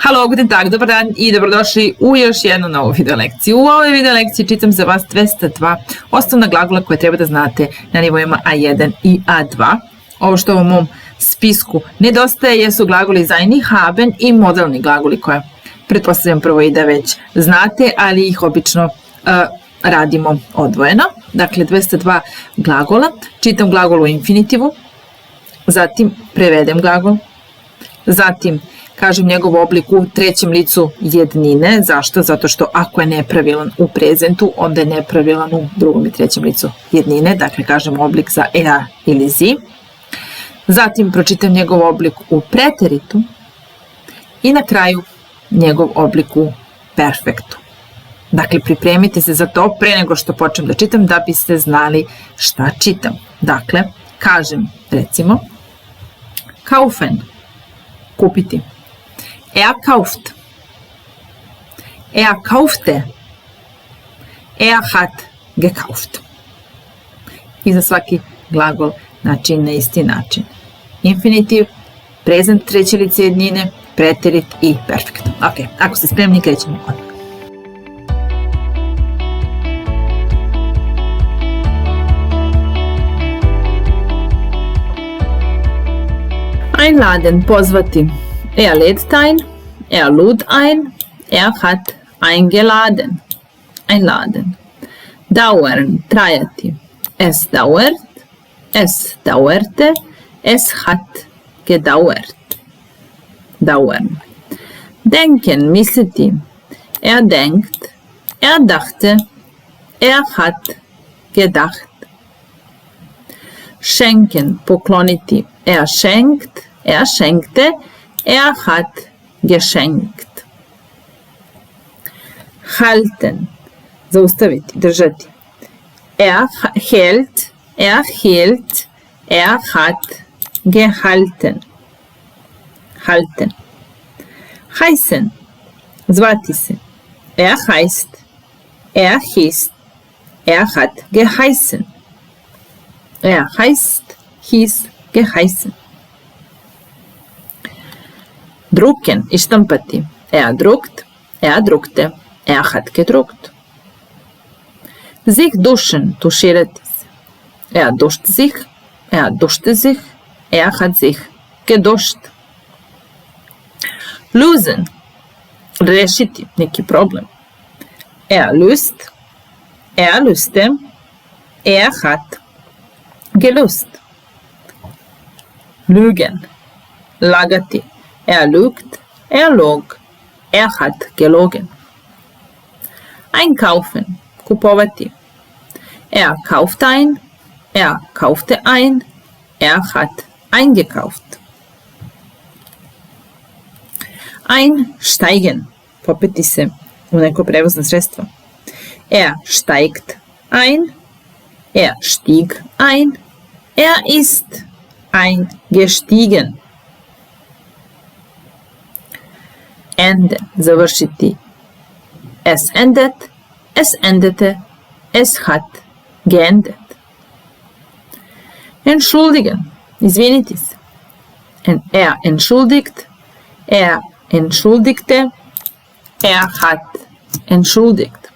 Halo, guten tag, dobar dan i dobrodošli u još jednu novu video lekciju. U ovoj video lekciji čitam za vas 202 osnovna glagola koje treba da znate na nivoima A1 i A2. Ovo što u mom spisku nedostaje jesu glagoli sein i haben i modelni glagoli koje pretpostavljam prvo i da već znate, ali ih obično radimo odvojeno. Dakle, 202 glagola. Čitam glagol u infinitivu, zatim prevedem glagol, zatim kažem njegov oblik u trećem licu jednine. Zašto? Zato što ako je nepravilan u prezentu, onda je nepravilan u drugom i trećem licu jednine. Dakle, kažem oblik za er ili sie. Zatim pročitam njegov oblik u preteritu i na kraju njegov oblik u perfektu. Dakle, pripremite se za to pre nego što počnem da čitam da biste znali šta čitam. Dakle, kažem recimo kaufen, kupiti. Er kauft. Er kaufte. Er hat gekauft. I za svaki glagol način na isti način. Infinitiv, prezent treće lice jednine, preterit i perfekt. Ok, ako ste spremni, krećemo odmah. Einladen, pozvati. Er lädt ein, er lud ein, er hat eingeladen. Einladen. Dauern, trajati. Es dauert, es dauerte, es hat gedauert. Dauern. Denken, misliti. Er denkt, er dachte, er hat gedacht. Schenken, pokloniti. Er schenkt, er schenkte, er hat geschenkt. Halten, zaustaviti, držati. Er hält, er hielt, er hat gehalten. Halten. Heißen, zvati se. Er heißt, er hieß, er hat geheißen. Er heißt, hieß, geheißen. Drucken, ištampati. Er druckt, er druckte, er hat gedruckt. Sich duschen, tuširati se. Er duscht sich, er duschte sich, er hat sich geduscht. Lösen, rešiti neki problem. Er löst, er löste, er hat gelöst. Lügen, lagati. Er lügt, er log, er hat gelogen. Einkaufen, kupovati. Er kauft ein, er kaufte ein, er hat eingekauft. Einsteigen, popeti se u neko prevozno sredstvo. Er steigt ein, er stieg ein, er ist eingestiegen. Enden, završiti. Es endet, es endete, es hat geendet. Entschuldigen, izviniti se. Er entschuldigt, er entschuldigte, er hat entschuldigt.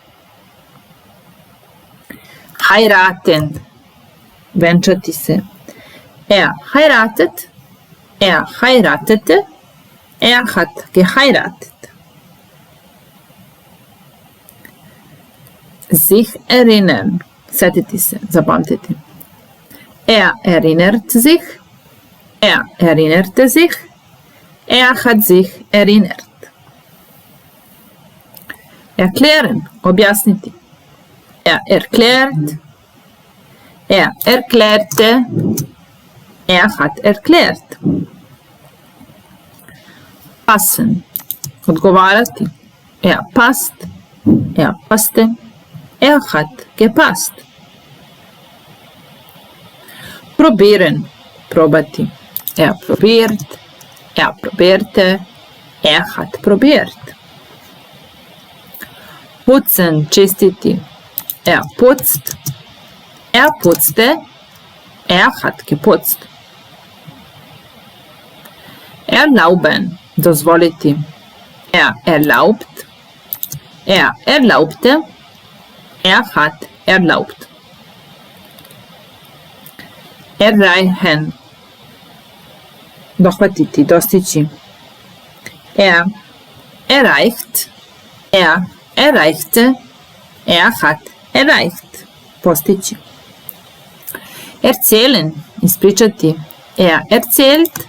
Heiraten, venčati se. Er heiratet, er heiratete, er hat geheiratet. Sich erinnern, setiti se, zapamtiti. Er erinnert sich, er erinnerte sich, er hat sich erinnert. Erklären, objasniti. Er erklärt, er erklärte, er hat erklärt. Passen, odgovarati. Er passt, er passte, er hat gepasst. Probieren, probati. Er probiert, er probierte, er hat probiert. Putzen, čistiti. Er putzt, er putzte, er hat geputzt. Erlauben, dozvoliti. Er erlaubt. Er erlaubte. Er hat erlaubt. Erreichen. Dohvatiti, dostići. Er erreicht. Er erreichte. Er hat erreicht. Postići. Erzählen. Ispričati. Er erzählt.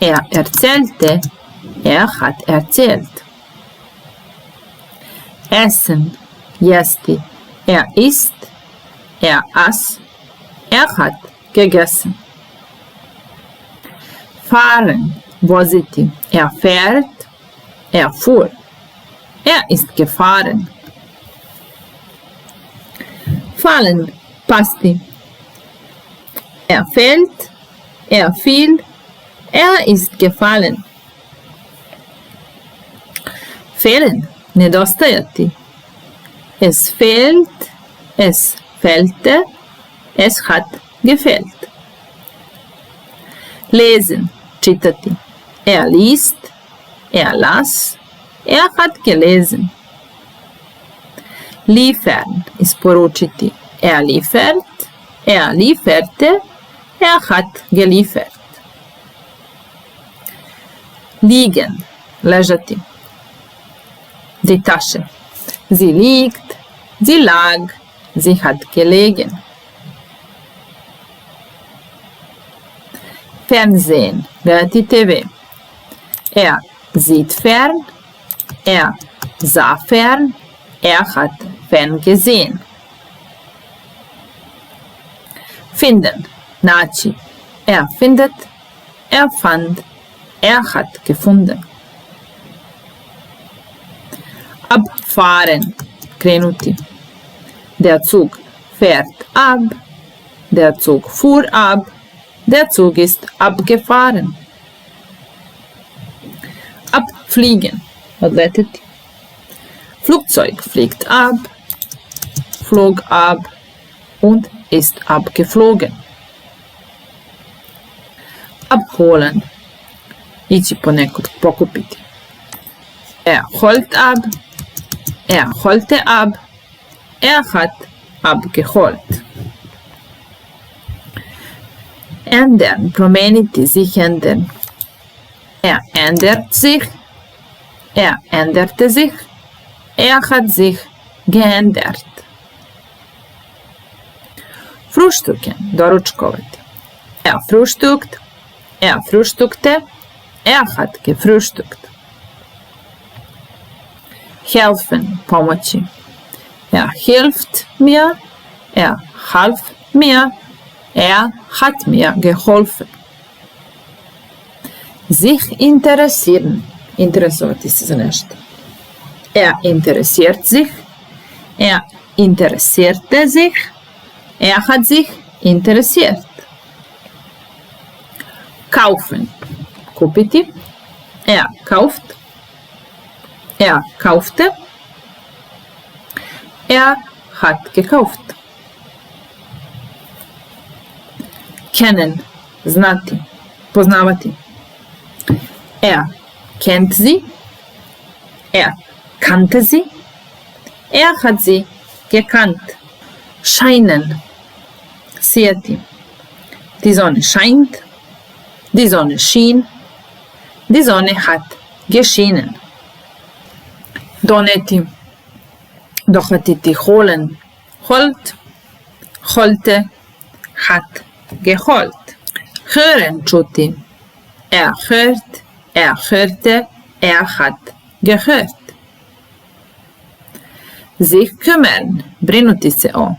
Er erzählte. Er hat erzählt. Essen. Jesti. Er isst. Er aß. Er hat gegessen. Fahren. Voziti. Er fährt. Er fuhr. Er ist gefahren. Fallen. Pasti. Er fällt. Er fiel. Er ist gefallen. Fehlen. Nedostajati. Es fehlt. Es fehlte. Es hat gefehlt. Lesen. Čitati. Er liest. Er las. Er hat gelesen. Liefern. Isporučiti. Er liefert. Er lieferte. Er hat geliefert. Liegen. Ležati. Die Tasche. Sie liegt. Sie lag. Sie hat gelegen. Fernsehen. Gledati TV. Er sieht fern. Er sah fern. Er hat fern gesehen. Finden. Naći. Er findet. Er fand. Er hat gefunden. Abfahren. Krenuti. Der Zug fährt ab. Der Zug fuhr ab. Der Zug ist abgefahren. Abfliegen. Odleteti. Flugzeug fliegt ab. Flog ab. Und ist abgeflogen. Abholen. Ići ponekod pokupiti. Er holt ab. Er holte ab. Er hat abgeholt. Ändern. Promeniti. Sich ändern. Er ändert sich. Er änderte sich. Er hat sich geändert. Frühstücken. Doručkovati. Er frühstückt. Er frühstückte. Er hat gefrühstückt. Helfen. Pomoći. Er hilft mir. Er half mir. Er hat mir geholfen. Sich interessieren. Interesovati se za nešto. Er interessiert sich. Er interessierte sich. Er hat sich interessiert. Kaufen. Kupiti. Er kauft. Er kaufte. Er hat gekauft. Kennen. Znati. Poznavati. Er kennt sie. Er kannte sie. Er hat sie gekannt. Scheinen. Sijati. Die Sonne scheint. Die Sonne schien. Die Sonne hat geschienen. Doneti. Dohvatiti. Holen. Holt. Holte. Hat geholt. Hören. Čuti. Er hört. Er hörte. Er hat gehört. Sich kümmern. Brinuti se o.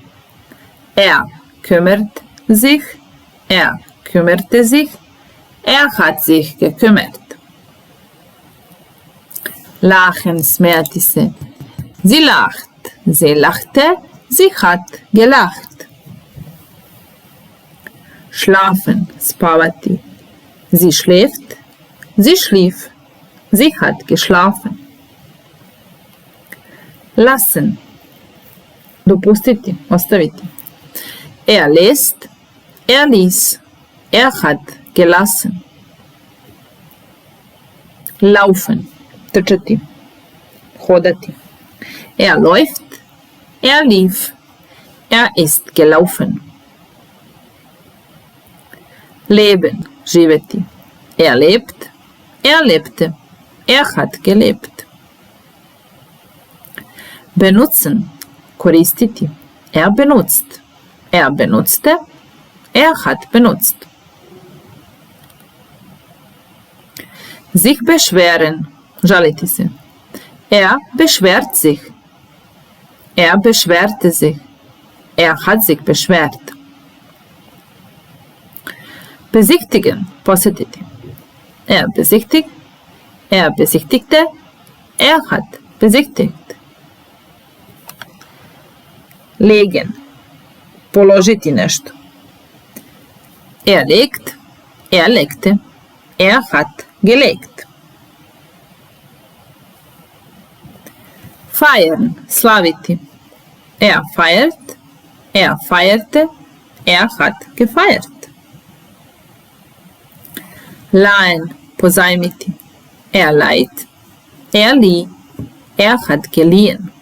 Er kümmert sich. Er kümmerte sich. Er hat sich gekümmert. Lachen. Smijati se. Sie lacht. Sie lachte. Sie hat gelacht. Schlafen. Spavati. Sie schläft. Sie schlief. Sie hat geschlafen. Lassen. Dopustiti. Ostaviti. Er lässt. Er ließ. Er hat gelassen. Laufen. Trčati. hodati. Läuft, lief, ist gelaufen. Leben, živjeti. Lebt, lebte, hat gelebt. Benutzen, koristiti. Benutzt, benutzte, hat benutzt. Sich beschweren, žaliti se. Beschwert sich. Beschwerte sich. Hat sich beschwert. Besichtigen, posjetiti. Besichtigt, besichtigte, hat besichtigt. Legen, položiti nešto. Legt, legte, hat gelegt. Feiern, slaviti. Feiert, feierte, hat gefeiert. Leihen, pozajmiti. Leiht, lieh, hat geliehen.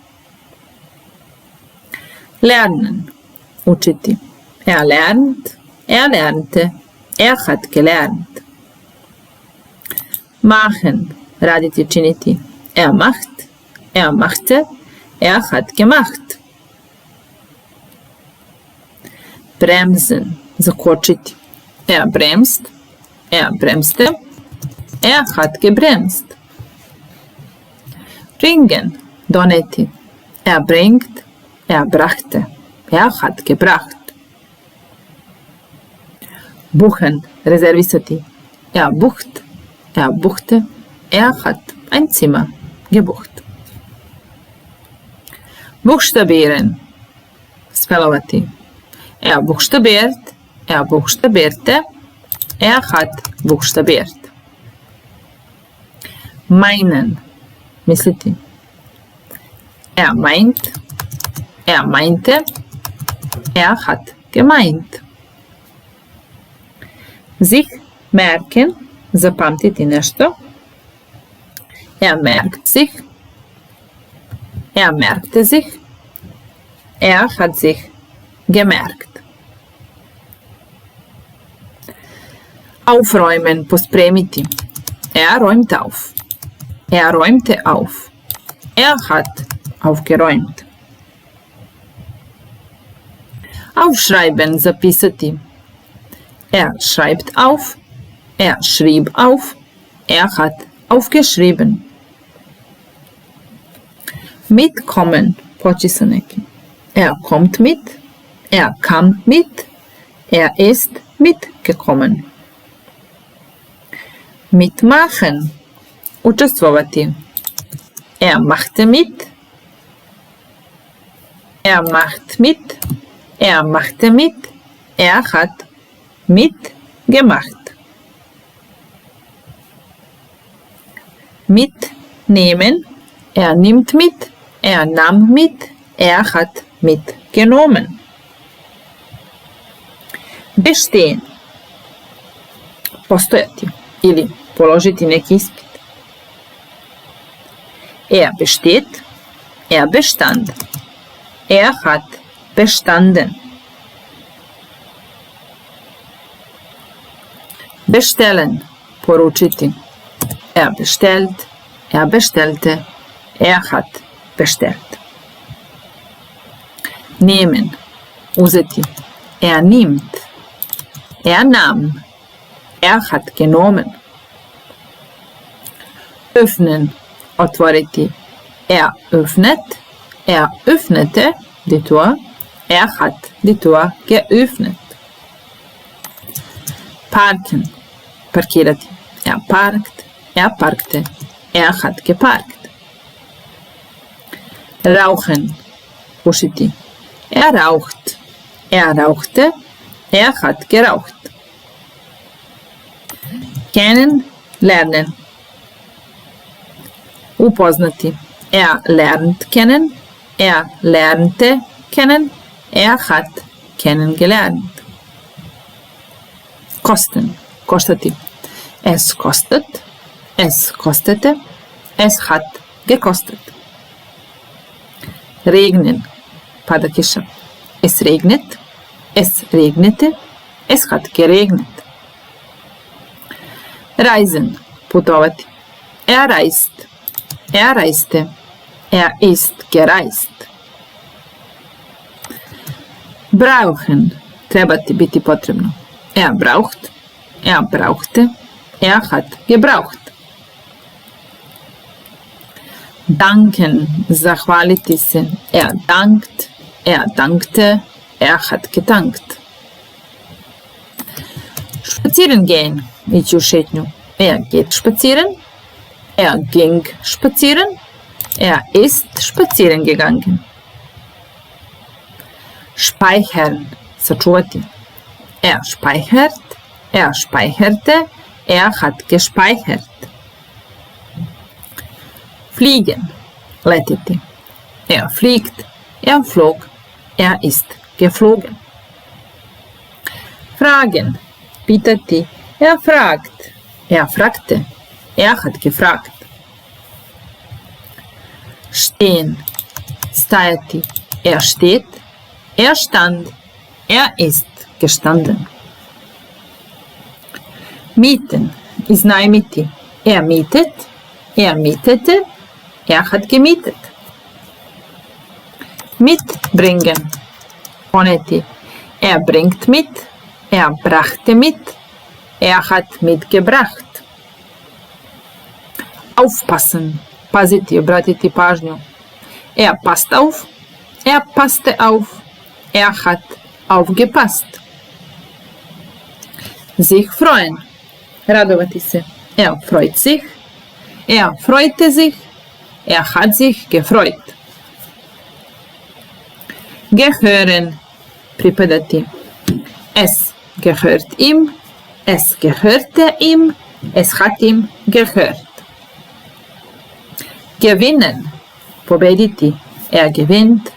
Lernen, učiti. Lernt, lernte, hat gelernt. Machen, raditi, činiti. Macht, machte, hat gemacht. Bremsen, zakočiti. Bremst, bremste, hat gebremst. Bringen, doneti. Bringt, brachte, hat gebracht. Buchen, rezervisati. Bucht, buchte, hat ein Zimmer gebucht. Buchstabieren, spelovati. Buchstabiert, buchstabierte, hat buchstabiert. Meinen, misliti. Meint, meinte, hat gemeint. Sich merken, zapamtiti nešto. Merkt sich, merkte sich, hat sich gemerkt. Aufräumen, pospremiti. Räumt auf. Räumte auf. Hat aufgeräumt. Aufschreiben, zapisati. Schreibt auf. Schrieb auf. Hat aufgeschrieben. Mitkommen, poći sa nekim. Kommt mit. Kam mit. Ist mitgekommen. Mitmachen, učestvovati. Machte mit. Macht mit. Machte mit. Hat mitgemacht. Mitnehmen. Nimmt mit. Nahm mit. Hat mitgenommen. Bestehen, postojati ili položiti neki ispit. Besteht, bestand. Hat bestanden. Bestellen, poručiti. Bestellt, bestellte, hat bestellt. Nehmen, uzeti. Nimmt. Nahm. Hat genommen. Öffnen, otvoriti. Öffnet. Öffnete die Tür. Hat die Tür geöffnet. Parken, parkirati. Parkt. Parkte. Hat geparkt. Rauchen, pušiti. Raucht. Rauchte. Hat geraucht. Kennen, lernen. Upoznati. Lernt kennen. Lernte kennen. Hat kennengelernt. Kosten, koštati. Es kostet. Es kostete. Es hat gekostet. Regnen, pada kiša. Es regnet, es regnete, es hat geregnet. Reisen, putovati. Reist, reiste, ist gereist. Brauchen, trebati, biti potrebno. Braucht, brauchte, hat gebraucht. Danken, zahvaliti se. Dankt, dankte, hat gedankt. Spazieren gehen, ići u šetnju. Geht spazieren, ging spazieren, ist spazieren gegangen. Speichern, sačuvati. Speichert, speicherte, hat gespeichert. Fliegen, letiti. Fliegt, flog, ist geflogen. Fragen, pitati. Fragt, fragte, hat gefragt. Stehen, stajati. Steht, stand, ist gestanden. Mieten, iznajmiti. Mietet, mietete, hat gemietet. Mitbringen, poneti. Bringt mit, brachte mit, hat mitgebracht. Aufpassen, paziti, obratiti pažnju. Passt auf, passte auf, hat aufgepasst. Sich freuen, radovati se. Freut sich, freute sich, hat sich gefreut. Gehören, pripadati. Es gehört ihm, es gehörte ihm, es hat ihm gehört. Gewinnen, pobediti. Gewinnt,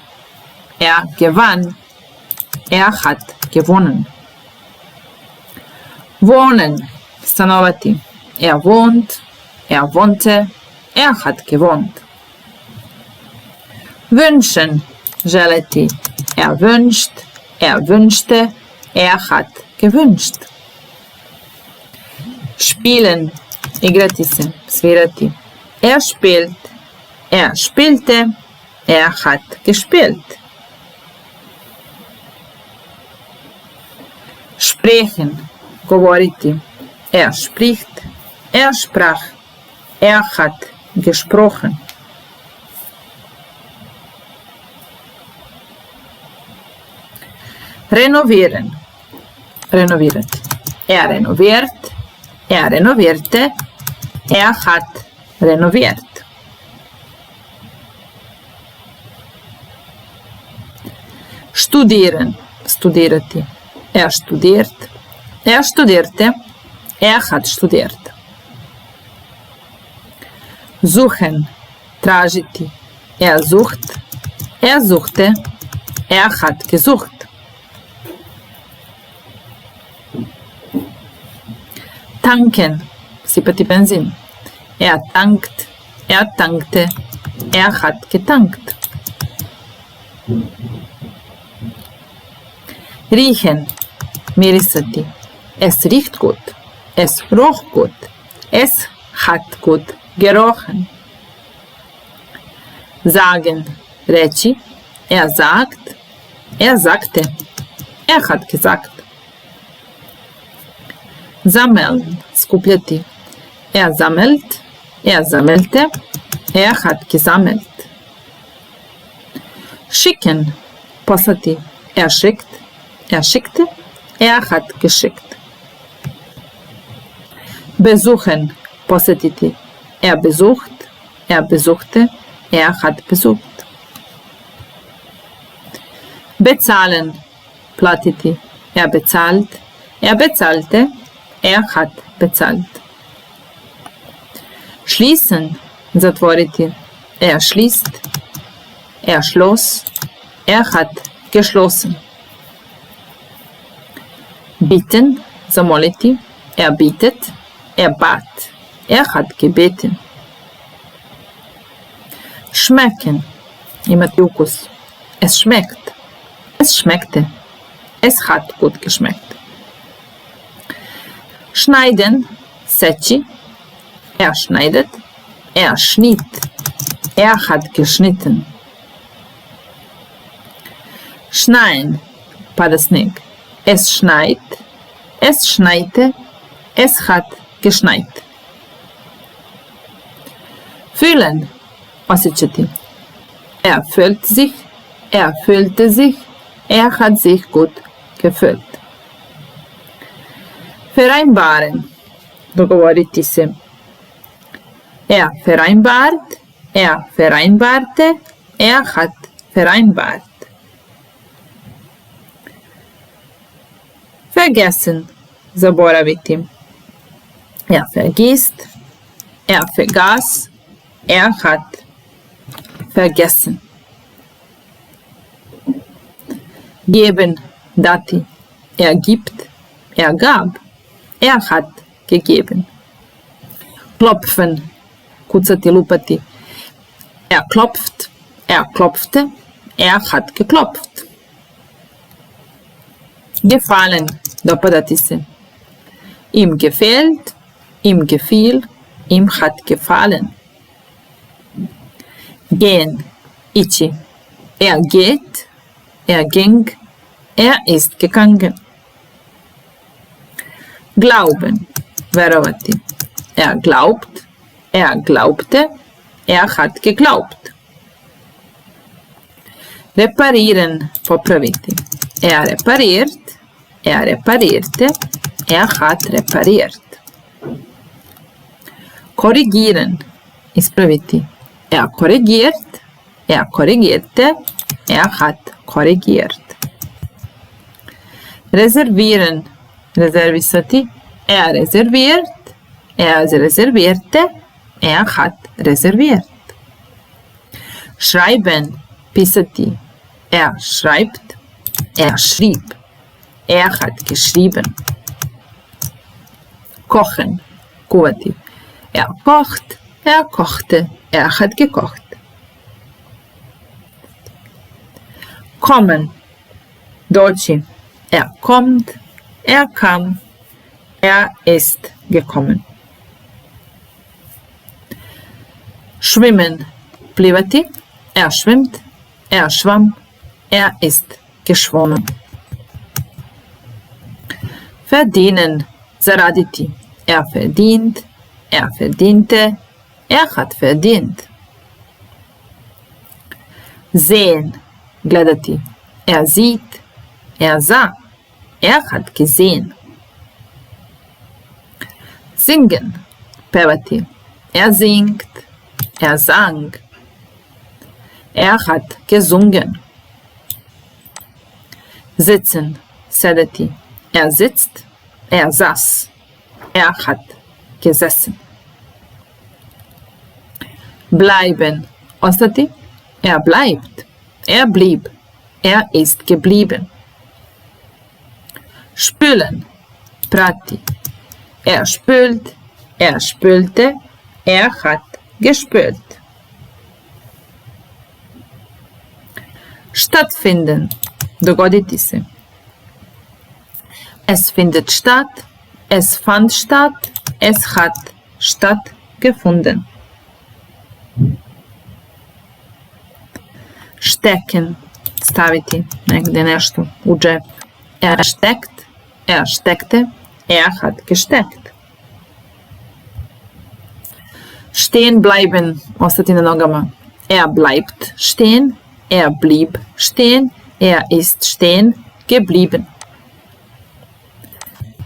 gewann, hat gewonnen. Wohnen, stanovati. Wohnt, wohnte, hat gewohnt. Wünschen, želeti. Wünscht, wünschte, hat gewünscht. Spielen, igrati se, svirati. Spielt, spielte, hat gespielt. Sprechen, govoriti. Spricht, sprach, hat gesprochen. Renovieren, renovirati. Renoviert, renovierte, hat renoviert. Studieren, studirati. Studiert, studierte, hat studiert. Suchen, tražiti. Sucht, suchte, hat gesucht. Tanken, sipati benzin. Tankt, tankte, hat getankt. Riechen, mirisati. Es riecht gut. Es roch gut. Es hat gut gerochen. Sagen, reći. Sagt, sagte. Hat gesagt. Sammeln, skupljati. Sammelt, sammelte. Hat gesammelt. Schicken, poslati. Schickt, schickte. Hat geschickt. Besuchen, posjetiti. Besucht, besuchte. Hat besucht. Bezahlen, platiti. Bezahlt, bezahlte. Hat bezahlt. Schließen, zatvoriti. Schließt, schloss. Hat geschlossen. Bitten, zamoliti. Bittet, bat. Hat gebeten. Schmecken, imati ukus. Es schmeckt. Es schmeckte. Es hat gut geschmeckt. Schneiden, seći. Er schneidet. Er schnitt. Er hat geschnitten. Schneien, pada sneg. Es schneit. Es schneite. Es hat geschneit. Fühlen, osjećati. Er fühlt sich. Er fühlte sich. Er hat sich gut gefühlt. Vereinbaren, dogovoriti se. Er vereinbart. Er vereinbarte. Er hat vereinbart. Vergessen, zaboraviti. Er vergisst. Er vergaß. Er hat vergessen. Geben, dati. Er gibt. Er gab. Er hat gegeben. Klopfen, kucati, lupati. Er klopft. Er klopfte. Er hat geklopft. Gefallen, dopadati se. Ihm gefällt. Ihm gefiel. Ihm hat gefallen. Gehen, ići. Er geht. Er ging. Er ist gegangen. Glauben, verovati. Er glaubt. Er glaubte. Er hat geglaubt. Reparieren, popraviti. Er repariert. Er reparierte. Er hat repariert. Korrigieren, ispraviti. Er korrigiert. Er korrigierte. Er hat korrigiert. Reservieren, reservisati. Er reserviert. Er reservierte. Er hat reserviert. Schreiben, pisati. Er schreibt. Er schrieb. Er hat geschrieben. Kochen, kuvati. Er kocht. Er kochte. Er hat gekocht. Kommen, doći. Er kommt. Er kam. Er ist gekommen. Schwimmen, plivati. Er schwimmt. Er schwamm. Er ist geschwommen. Verdienen, zaraditi. Er verdient. Er verdiente. Er hat verdient. Sehen, gledati. Er sieht. Er sah. Er hat gesehen. Singen, pevati. Er singt. Er sang. Er hat gesungen. Sitzen, sedeti. Er sitzt. Er saß. Er hat gesessen. Bleiben, ostati. Er bleibt. Er blieb. Er ist geblieben. Spülen, prati. Er spült. Er spülte. Er hat gespült. Stattfinden, dogoditi se. Es findet statt. Es fand statt. Es hat stattgefunden. Stecken, staviti negdje nešto u džep. Er steckt. Er steckte. Er hat gesteckt. Stehen bleiben, ostati na nogama. Er bleibt stehen. Er blieb stehen. Er ist stehen geblieben.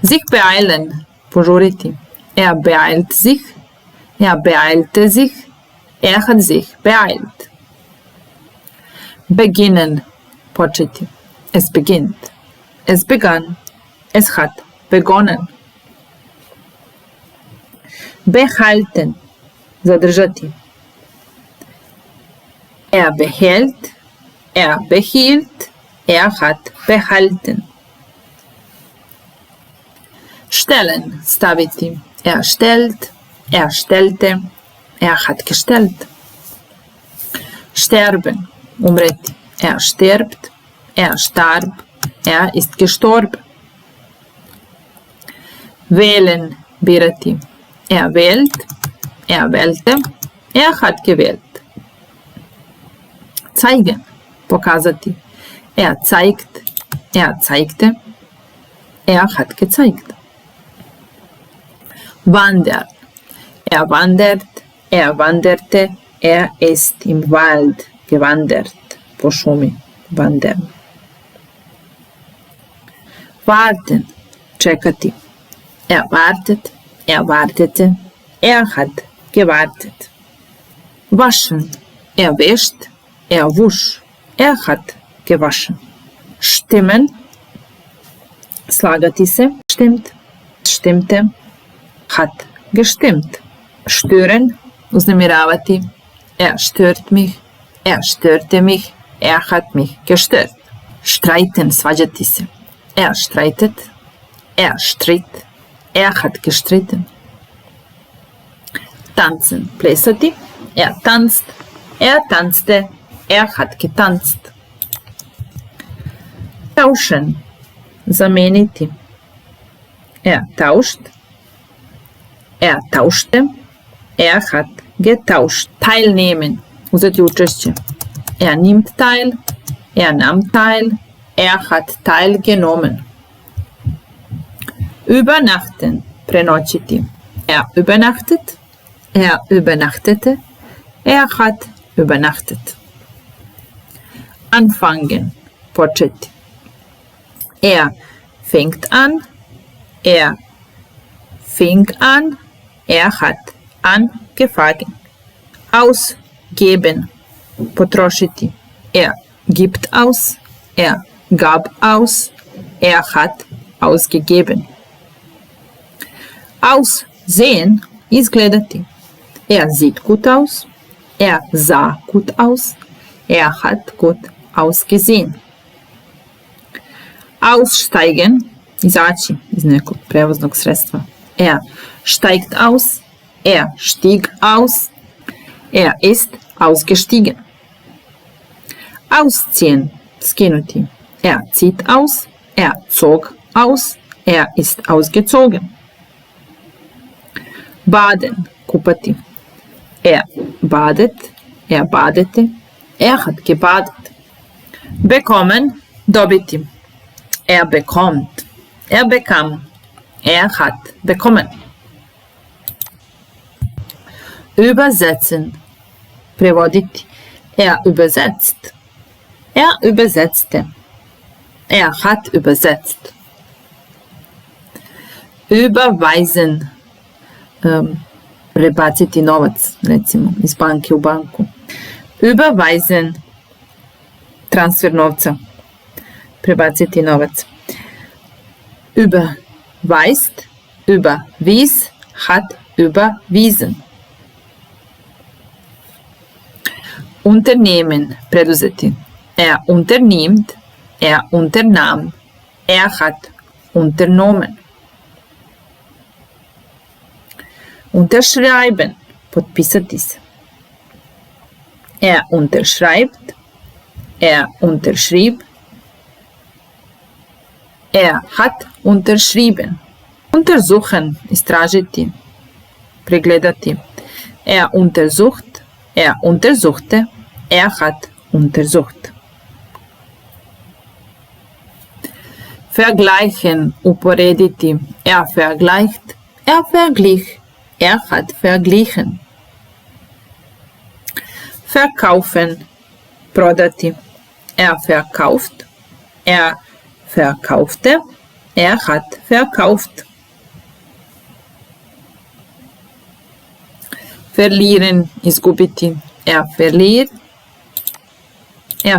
Sich beeilen, požuriti. Er beeilt sich. Er beeilte sich. Er hat sich beeilt. Beginnen, početi. Es beginnt. Es begann. Es hat begonnen. Behalten, zadržati. Er behält. Er behielt. Er hat behalten. Stellen, staviti. Er stellt. Er stellte. Er hat gestellt. Sterben, umreti. Stirbt, starb, ist gestorben. Wählen, birati. Wählt, wählte, hat gewählt. Zeigen, pokazati. Zeigt, zeigte, hat gezeigt. Wandern, wandert, wanderte, ist im Wald gewandert. Po šumi, wandern. Warten, čekati. Wartet, wartete, hat gewartet. Waschen, wäscht, wusch, hat gewaschen. Stimmen, slagati se, stimmt, stimmte, hat gestimmt. Stören, uznemiravati, stört mich, störte mich, hat mich gestört. Streiten, svađati se. Streitet, stritt, hat gestritten. Tanzen, plesati. Tanzt, tanzte, hat getanzt. Tauschen, zameniti. Tauscht, tauschte, hat getauscht. Teilnehmen, uzeti učešće. Nimmt teil, nahm teil, hat teilgenommen. Übernachten, prenoćiti. Übernachtet, übernachtete, hat übernachtet. Anfangen, početi. Fängt an, fing an, hat angefangen. Ausgeben, potrošiti. Gibt aus, gab aus, hat ausgegeben. Aussehen, izgledati. Sieht gut aus, sah gut aus, hat gut ausgesehen. Aussteigen, izaći iz nekog prevoznog sredstva. Steigt aus, stieg aus, ist ausgestiegen. Ausziehen, skinuti. Zieht aus, zog aus, ist ausgezogen. Baden, kupati. Badet, badete, hat gebadet. Bekommen, dobiti. Bekommt, bekam, hat bekommen. Übersetzen, prevoditi. Übersetzt, übersetzte, hat übersetzt. Überweisen, prebaciti novac, recimo, iz banke u banku. Überweisen, transfer novca, prebaciti novac. Überweist, überwies, hat überwiesen. Unternehmen, preduzeti. Unternimmt, unternahm, hat unternommen. Unterschreiben, potpisati se. Unterschreibt, unterschrieb, hat unterschrieben. Untersuchen, istražiti, pregledati. Untersucht, untersuchte, hat untersucht. Vergleichen, uporediti. Vergleicht, verglich, hat verglichen. Verkaufen, prodati. Verkauft, verkaufte, hat verkauft. Verlieren, izgubiti. Verliert,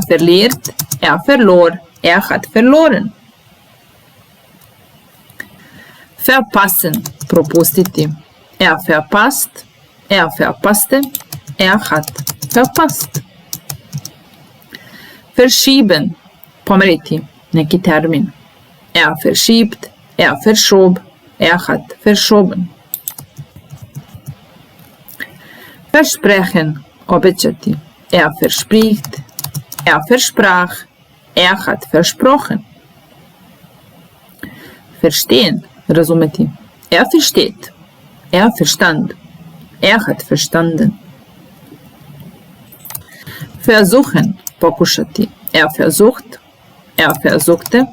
verliert, verlor, hat verloren. Verpassen, propustiti. Verpasst, verpasste, hat verpasst. Verschieben, pomeriti, neki termin. Verschiebt, verschob, hat verschoben. Versprechen, obećati. Verspricht, Er versprach. Er hat versprochen. Verstehen, razumeti. Er versteht. Er verstand. Er hat verstanden. Versuchen, pokušati. Er versucht. Er versuchte.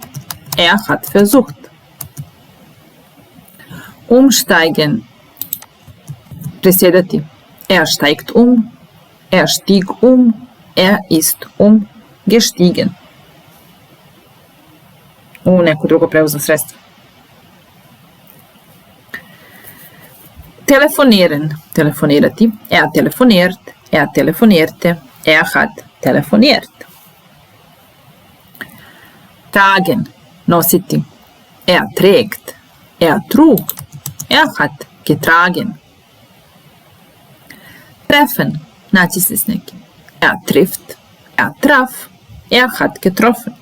Er hat versucht. Umsteigen, presjedati. Er steigt um. Er stieg um. Er ist umgestiegen. U neko drugo prevozno sredstvo. Telefonieren, telefonirati. Er telefoniert. Er telefonierte. Er hat telefoniert. Tragen, nositi. Er trägt. Er trug. Er hat getragen. Treffen, naći se s nekim. Er trifft. Er traf. Er hat getroffen.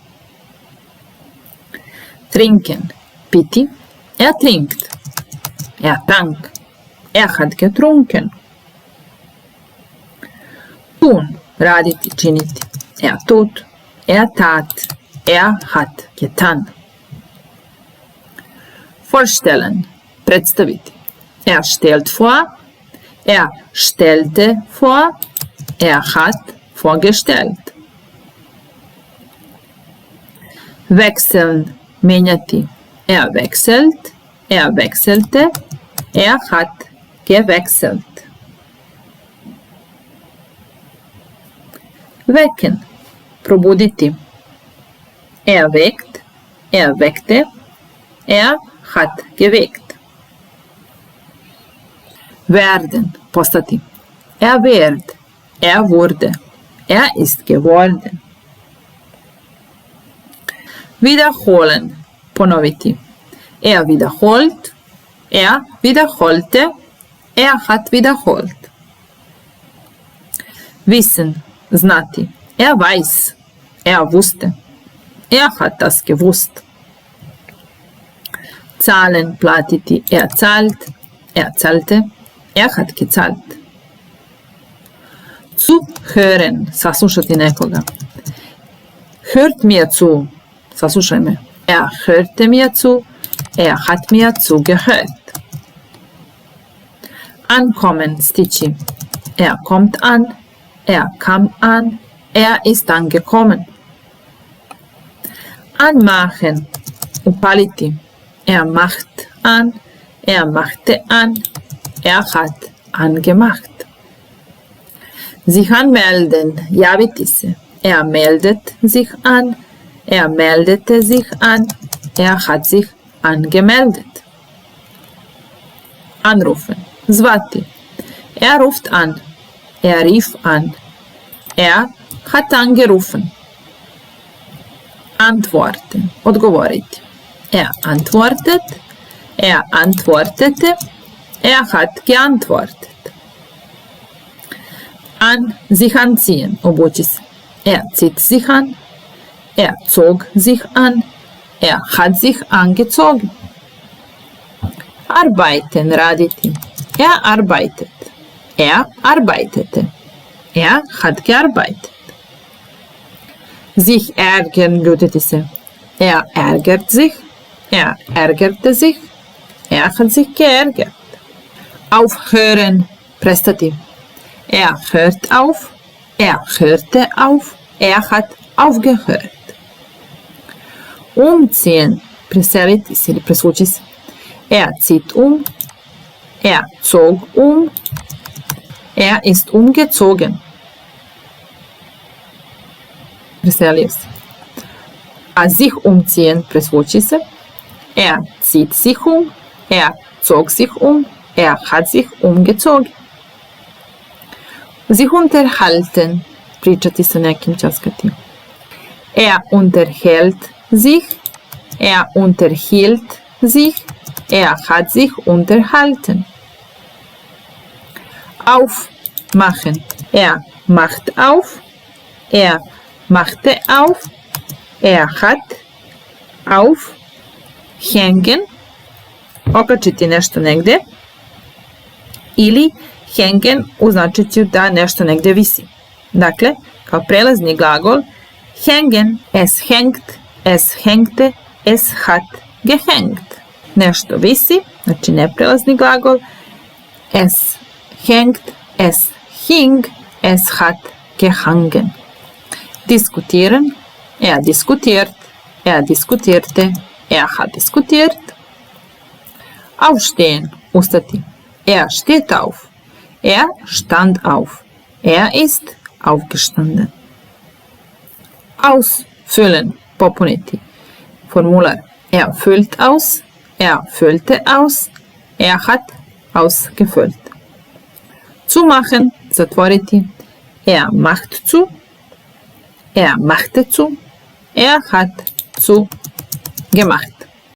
Trinken, piti. Er trinkt. Er trank. Er hat getrunken. Tun, raditi, činiti. Er tut. Er tat. Er hat getan. Vorstellen, predstaviti. Er stellt vor. Er stellte vor. Er hat vorgestellt. Wechseln, menjati. Er wechselt. Er wechselte. Er hat gewechselt. Wecken, probuditi. Er weckt. Er weckte. Er hat geweckt. Werden, postati. Er wird. Er wurde. Er ist geworden. Wiederholen, ponoviti. Er wiederholt. Er wiederholte. Er hat wiederholt. Wissen, znati. Er weiß. Er wusste. Er hat das gewusst. Zahlen, platiti. Er zahlt. Er zahlte. Er hat gezahlt. Zuhören, saslušati nekoga. Hört mir zu. Saslušaj me. Er hörte mir zu. Er hat mir zugehört. Ankommen, stići. Er kommt an. Er kam an. Er ist angekommen. Anmachen, upaliti. Er macht an. Er machte an. Er hat angemacht. Sich anmelden, javiti se. Er meldet sich an. Er meldete sich an. Er hat sich angemeldet. Anrufen, zvati. Er ruft an. Er rief an. Er hat angerufen. Antworten, odgovoriti. Er antwortet. Er antwortete. Er hat geantwortet. An, sich anziehen, obući se. Er zieht sich an. Er zog sich an. Er hat sich angezogen. Arbeiten, raditi. Er arbeitet. Er arbeitete. Er hat gearbeitet. Sich ärgern, ljutiti se. Er ärgert sich. Er ärgerte sich. Er hat sich geärgert. Aufhören, prestati. Er hört auf. Er hörte auf. Er hat aufgehört. Umziehen, preseliti se ili presvući se. Er zieht Er zog Er ist umgezogen. Preselio se. A sich umziehen, presvući se. Er zieht sich Er zog sich Er hat sich umgezogen. Sich unterhalten, pričati sa nekim, časkati. Er unterhält sich. Er unterhielt sich. Er hat sich unterhalten. Aufmachen. Er macht auf. Er machte auf. Er hat aufhängen. Okačiti nešto negde. Ili hängen u značicju da nešto negde visi. Dakle, kao prelazni glagol hängen, es hängt, es hängte, es hat gehängt. Nešto visi, znači neprelazni glagol. Es hängt, es hing, es hat gehangen. Diskutieren, diskutiert, diskutierte, hat diskutiert. Aufstehen, ustati. Steht auf. Stand auf. Ist aufgestanden. Ausfüllen, popuniti. Formular. Füllt aus. Füllte aus. Hat ausgefüllt. Zumachen, zatvoriti. Macht zu. Machte zu. Hat zu gemacht.